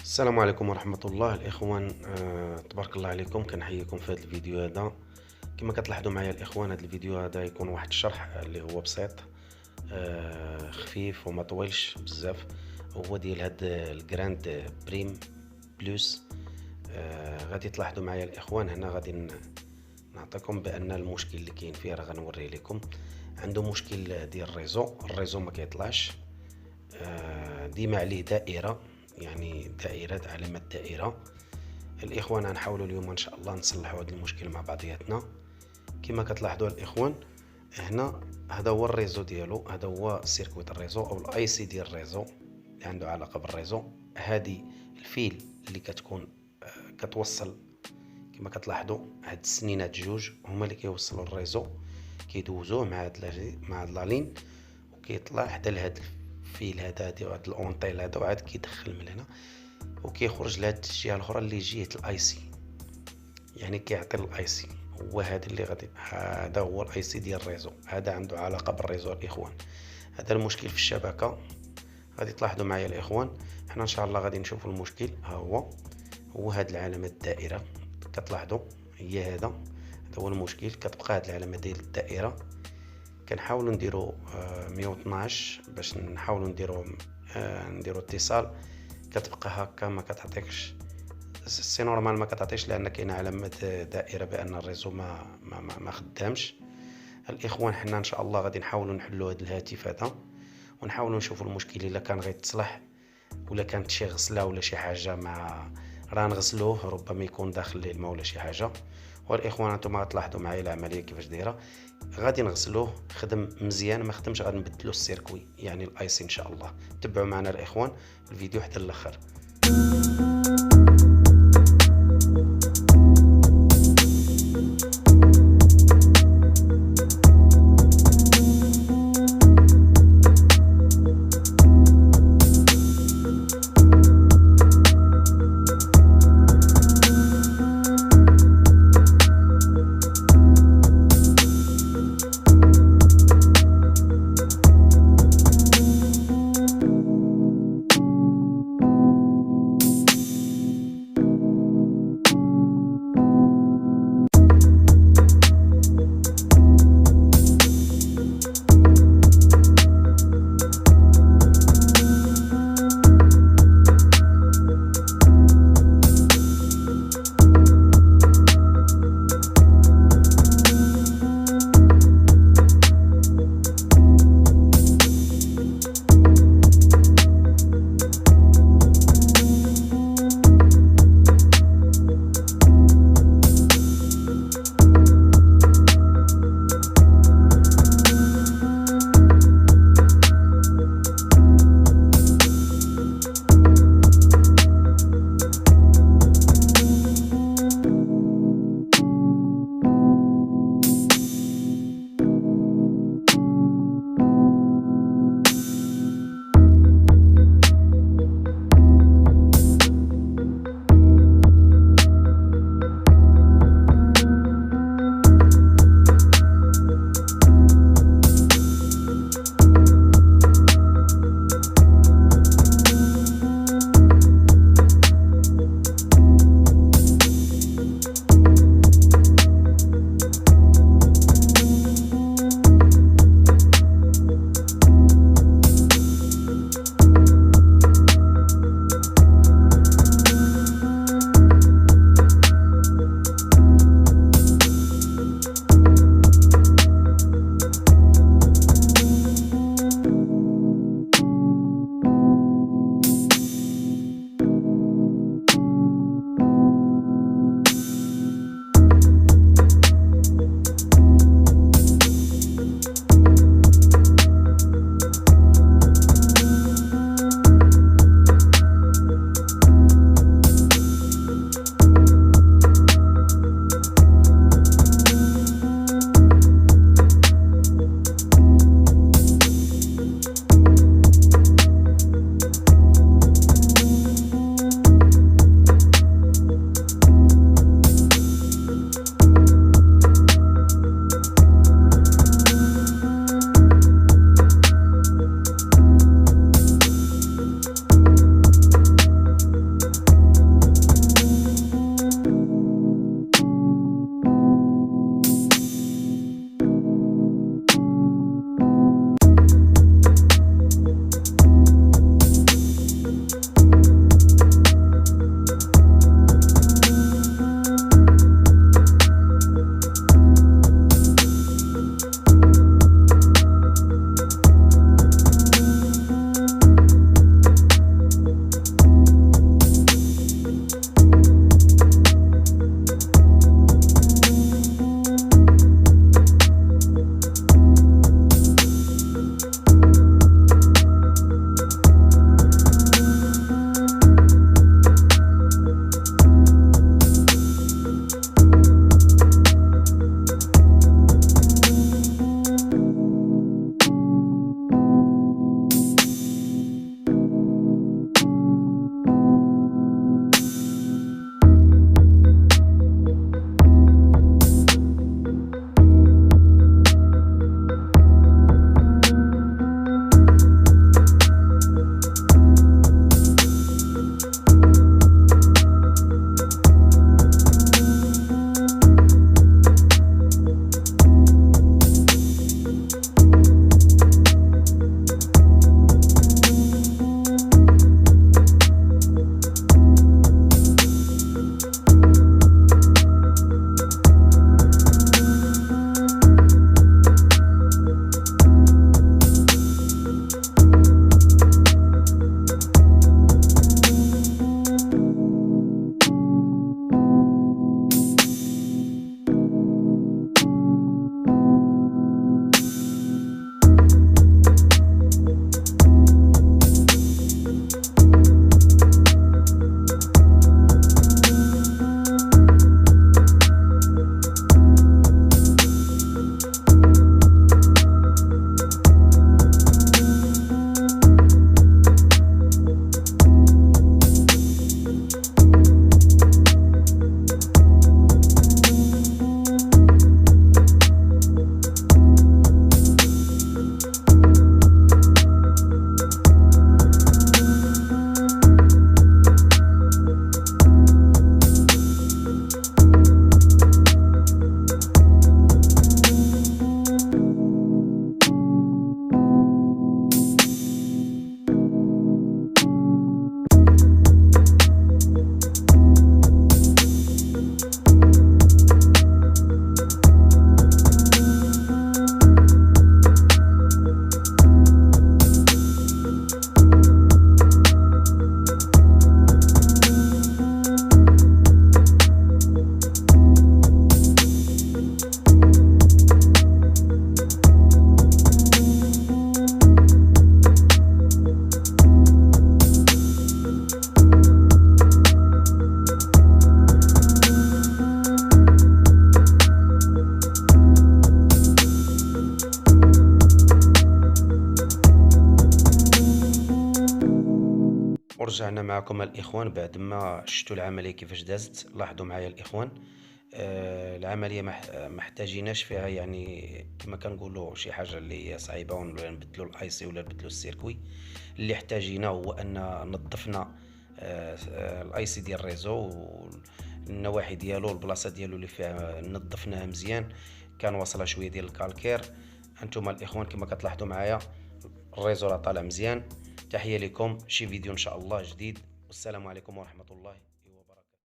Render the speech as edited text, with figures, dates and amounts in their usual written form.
السلام عليكم ورحمة الله الإخوان. تبارك الله عليكم، كنحييكم في هذا الفيديو هذا. كما كتلاحظوا معايا الإخوان، هذا الفيديو هذا يكون واحد الشرح اللي هو بسيط، خفيف وما طويلش بزاف. هو ديال هاد الجراند بريم بلوس. غادي تلاحظوا معايا الإخوان، هنا غادي نعطيكم بأن المشكل اللي كاين فيه راه غنوريه لكم. عنده مشكل ديال الريزو ما كيطلعش. ديما عليه دائرة، يعني دائرة علامة دائرة. الإخوان غنحاولوا اليوم إن شاء الله نصلحوا هذا المشكل مع بعضياتنا. كما كتلاحظوا الإخوان، هنا هذا هو الريزو ديالو، هذا هو سيركويت الريزو أو الأي سي ديال الريزو اللي عنده علاقة بالريزو. هذه الفيل اللي كتكون كتوصل، كما كتلاحظوا هاد السنينات جوج هما اللي كيوصلوا الريزو، كيدوزوه مع هاد لالين وكيطلع حتى لهاد الفيل هذا ديال هاد الاونطيل هذا، وعاد كيدخل من هنا وكيخرج لهاد الجهه الاخرى اللي جهه الاي سي، يعني كيعطي الاي سي. هو هذا اللي غادي، هذا هو الاي سي ديال الريزو، هذا عنده علاقه بالريزو الاخوان. هذا المشكل في الشبكه. غادي تلاحظوا معايا الاخوان، حنا ان شاء الله غادي نشوفوا المشكل. ها هو هاد العلامه الدائره كتلاحظوا، هي هذا هو المشكل. كتبقى هاد العلامه ديال الدائره. كنحاولوا نديروا 112 باش نحاولوا نديروا اتصال. كتبقى هكا ما كتعطيكش، سي نورمال ما كتعطيش، لان كاينه علامه دائره بان الريزو ما خدامش. الاخوان حنا ان شاء الله غادي نحاولوا نحلوا هذا الهاتف هذا، ونحاولوا نشوفوا المشكل الا كان غيتصلح، ولا كانت شي غسله ولا شي حاجه مع راه نغسلوه، ربما يكون داخل الماء ولا شي حاجه. والاخوان انتم غتلاحظوا معايا العمليه كيفاش دايره. غادي نغسلوه، خدم مزيان ما خدمش غادي نبدلو السيركوي يعني الاي سي ان شاء الله. تبعوا معنا الاخوان الفيديو حتى الاخر. ورجعنا معكم الإخوان بعد ما شفتوا العملية كيفاش دازت. لاحظوا معايا الإخوان، العملية ما احتاجيناش فيها يعني كما كنقولوا شي حاجة اللي هي صعيبة ولا نبدلوا الاي سي ولا نبدلوا السيركوي. اللي احتاجينا هو ان نظفنا الاي سي ديال الريزو والنواحي ديالو، البلاصة ديالو اللي فيها نظفناها مزيان، كان واصلها شوية ديال الكالكير. انتم الإخوان كما كتلاحظوا معايا الريزو راه طالع مزيان. تحية لكم، شي فيديو ان شاء الله جديد، والسلام عليكم ورحمة الله.